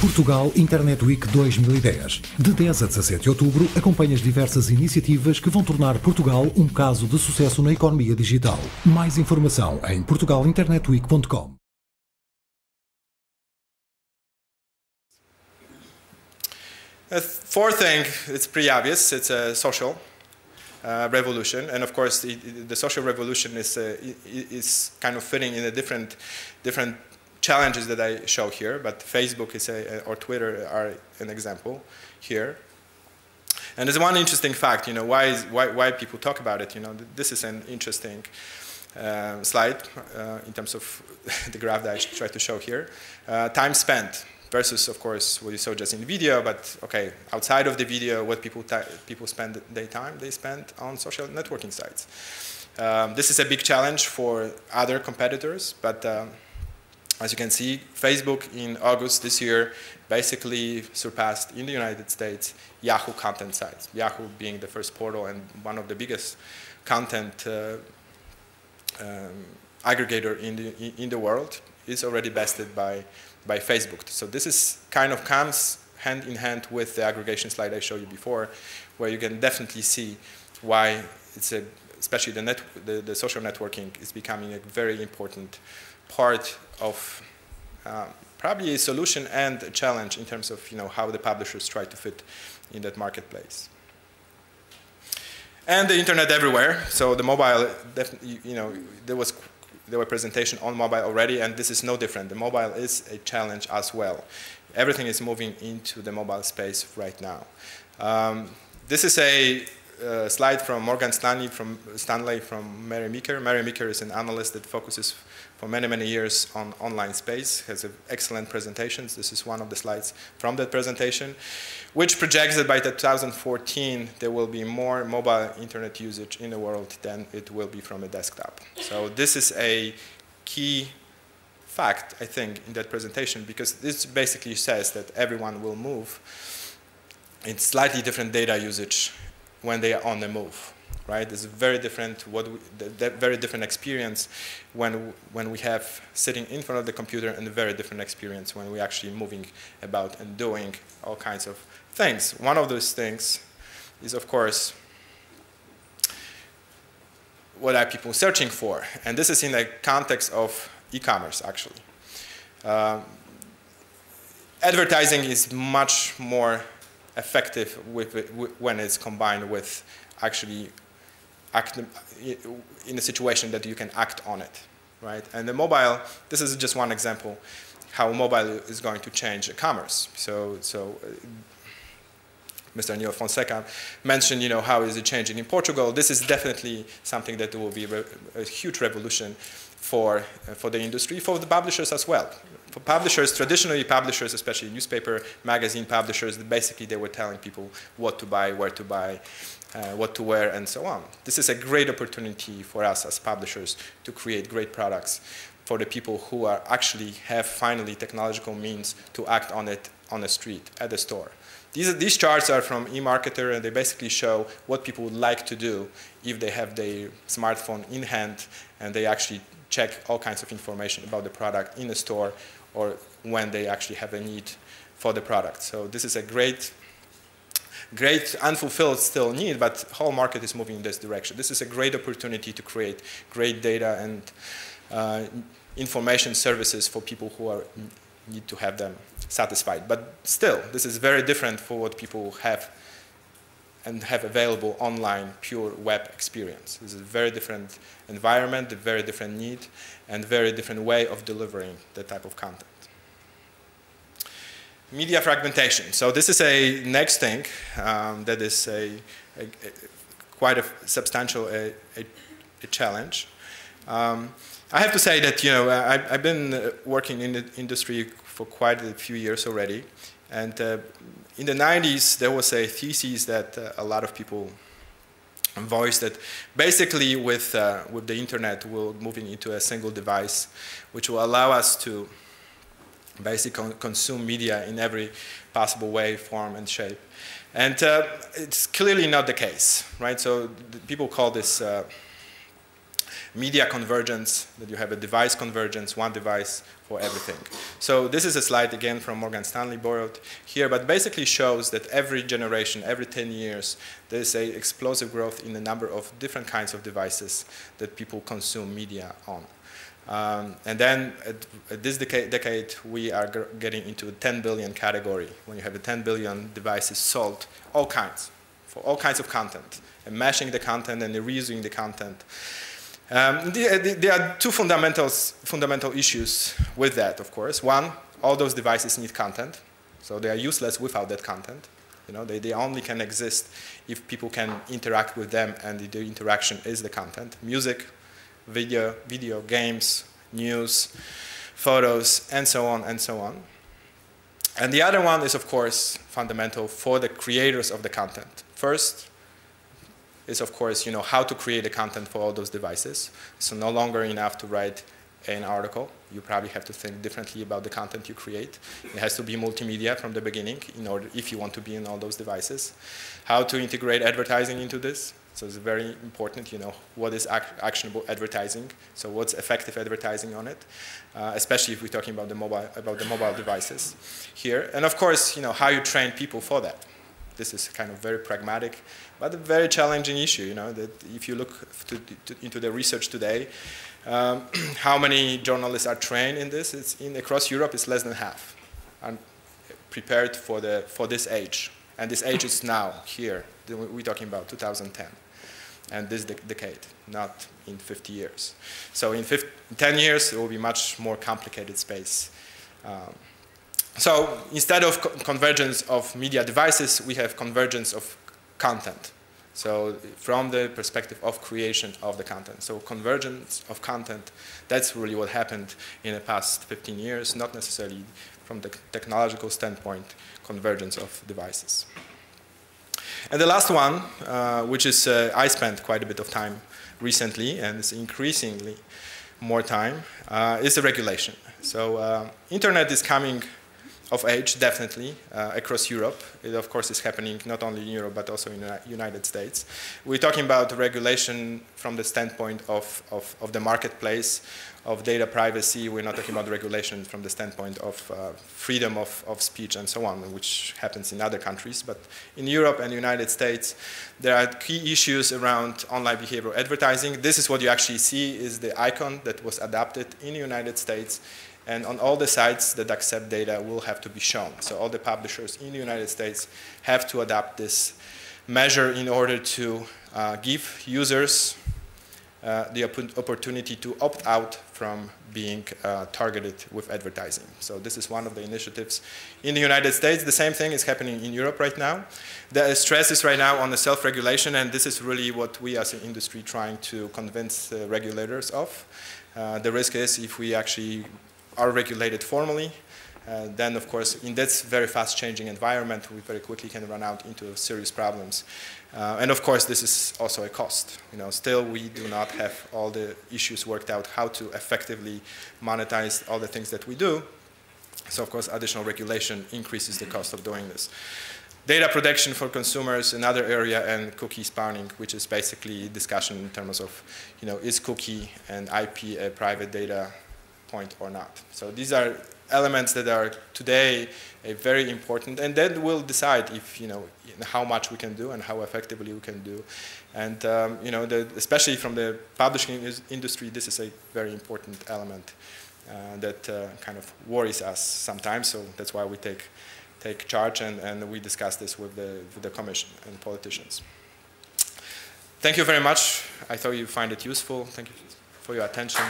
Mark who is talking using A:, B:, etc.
A: Portugal Internet Week 2010. De 10 a 17 de outubro, acompanhe as diversas iniciativas que vão tornar Portugal um caso de sucesso na economia digital. Mais informação em portugalinternetweek.com.
B: The fourth thing, it's pretty obvious, it's a social revolution, and of course the social revolution is kind of fitting in a different challenges that I show here, but Facebook or Twitter are an example here. And there's one interesting fact, why people talk about it. This is an interesting slide in terms of the graph that I tried to show here. Time spent versus, of course, what you saw just in the video, but okay, outside of the video, what people spend their time, they spend on social networking sites. This is a big challenge for other competitors, but as you can see, Facebook in August this year basically surpassed in the United States Yahoo content sites. Yahoo being the first portal and one of the biggest content aggregator in the world is already bested by Facebook. So this is kind of comes hand in hand with the aggregation slide I showed you before, where you can definitely see why especially the social networking is becoming a very important part of probably a solution and a challenge in terms of how the publishers try to fit in that marketplace. And the internet everywhere. So the mobile, there were presentations on mobile already, and this is no different. The mobile is a challenge as well. Everything is moving into the mobile space right now. This is a slide from Morgan Stanley from Mary Meeker. Mary Meeker is an analyst that focuses for many, many years on online space, has excellent presentations. This is one of the slides from that presentation, which projects that by 2014, there will be more mobile internet usage in the world than it will be from a desktop. So this is a key fact, I think, in that presentation, because this basically says that everyone will move in slightly different data usage when they are on the move, right? It's very different, very different experience when we have sitting in front of the computer, and a very different experience when we're actually moving about and doing all kinds of things. One of those things is, of course, what are people searching for? And this is in the context of e-commerce, actually. Advertising is much more effective when it's combined with actually in a situation that you can act on it, right? And the mobile, this is just one example how mobile is going to change commerce. So Mr. Neo Fonseca mentioned, how is it changing in Portugal. This is definitely something that will be a huge revolution for the industry, for the publishers as well. For publishers, traditionally publishers, especially newspaper, magazine publishers, basically they were telling people what to buy, where to buy, what to wear, and so on. This is a great opportunity for us as publishers to create great products for the people who actually have finally technological means to act on it on the street, at the store. These charts are from eMarketer, and they basically show what people would like to do if they have their smartphone in hand and they actually check all kinds of information about the product in the store or when they actually have a need for the product. So this is a great unfulfilled still need, but the whole market is moving in this direction. This is a great opportunity to create great data and information services for people who need to have them satisfied. But still, this is very different for what people have and have available online, pure web experience. This is a very different environment, a very different need, and very different way of delivering that type of content. Media fragmentation. So this is a next thing that is quite a substantial challenge. I have to say that I've been working in the industry for quite a few years already, and in the 90s there was a thesis that a lot of people voiced that basically with the internet we're moving into a single device, which will allow us to basically consume media in every possible way, form, and shape. And it's clearly not the case, right? So people call this media convergence, that you have a device convergence, one device for everything. So this is a slide again from Morgan Stanley borrowed here, but basically shows that every generation, every 10 years, there's an explosive growth in the number of different kinds of devices that people consume media on. And then at this decade, we are getting into a 10 billion category, when you have a 10 billion devices sold, all kinds, for all kinds of content, and mashing the content and reusing the content. There are two fundamental issues with that, of course. One, all those devices need content, so they are useless without that content. You know, they only can exist if people can interact with them, and the interaction is the content. Music, video, games, news, photos, and so on and so on. And the other one is, of course, fundamental for the creators of the content. First is, of course, you know, how to create the content for all those devices. So no longer enough to write an article. You probably have to think differently about the content you create. It has to be multimedia from the beginning in order, if you want to be in all those devices. How to integrate advertising into this. So it's very important, you know, what is actionable advertising? So what's effective advertising on it? Especially if we're talking about the mobile devices here. And of course, you know, how you train people for that. This is kind of very pragmatic, but a very challenging issue, you know, that if you look into the research today, how many journalists are trained in this? Across Europe, it's less than half. And prepared for this age. And this age is now, here. We're talking about 2010. And this decade, not in 50 years. So in 10 years, it will be much more complicated space. So instead of convergence of media devices, we have convergence of content. So from the perspective of creation of the content. So convergence of content, that's really what happened in the past 15 years, not necessarily from the technological standpoint, convergence of devices. And the last one, which is I spent quite a bit of time recently, and it's increasingly more time, is the regulation. So internet is coming of age, definitely, across Europe. It, of course, is happening not only in Europe, but also in the United States. We're talking about regulation from the standpoint of the marketplace, of data privacy. We're not talking about regulation from the standpoint of freedom of speech and so on, which happens in other countries. But in Europe and the United States, there are key issues around online behavioral advertising. This is what you actually see is the icon that was adapted in the United States. And on all the sites that accept data will have to be shown. So all the publishers in the United States have to adapt this measure in order to give users the opportunity to opt out from being targeted with advertising. So this is one of the initiatives in the United States. The same thing is happening in Europe right now. The stress is right now on the self-regulation, and this is really what we as an industry trying to convince regulators of. The risk is if we actually are regulated formally, then of course in this very fast changing environment we very quickly can run out into serious problems. And of course this is also a cost. You know, still we do not have all the issues worked out how to effectively monetize all the things that we do. So of course additional regulation increases the cost of doing this. Data protection for consumers, another area, and cookie spawning, which is basically discussion in terms of, you know, is cookie and IP a private data point or not. So these are elements that are today very important, and that will decide if, you know, how much we can do and how effectively we can do. And you know, especially from the publishing industry, this is a very important element that kind of worries us sometimes. So that's why we take charge and we discuss this with the Commission and politicians. Thank you very much. I thought you find it useful. Thank you for your attention.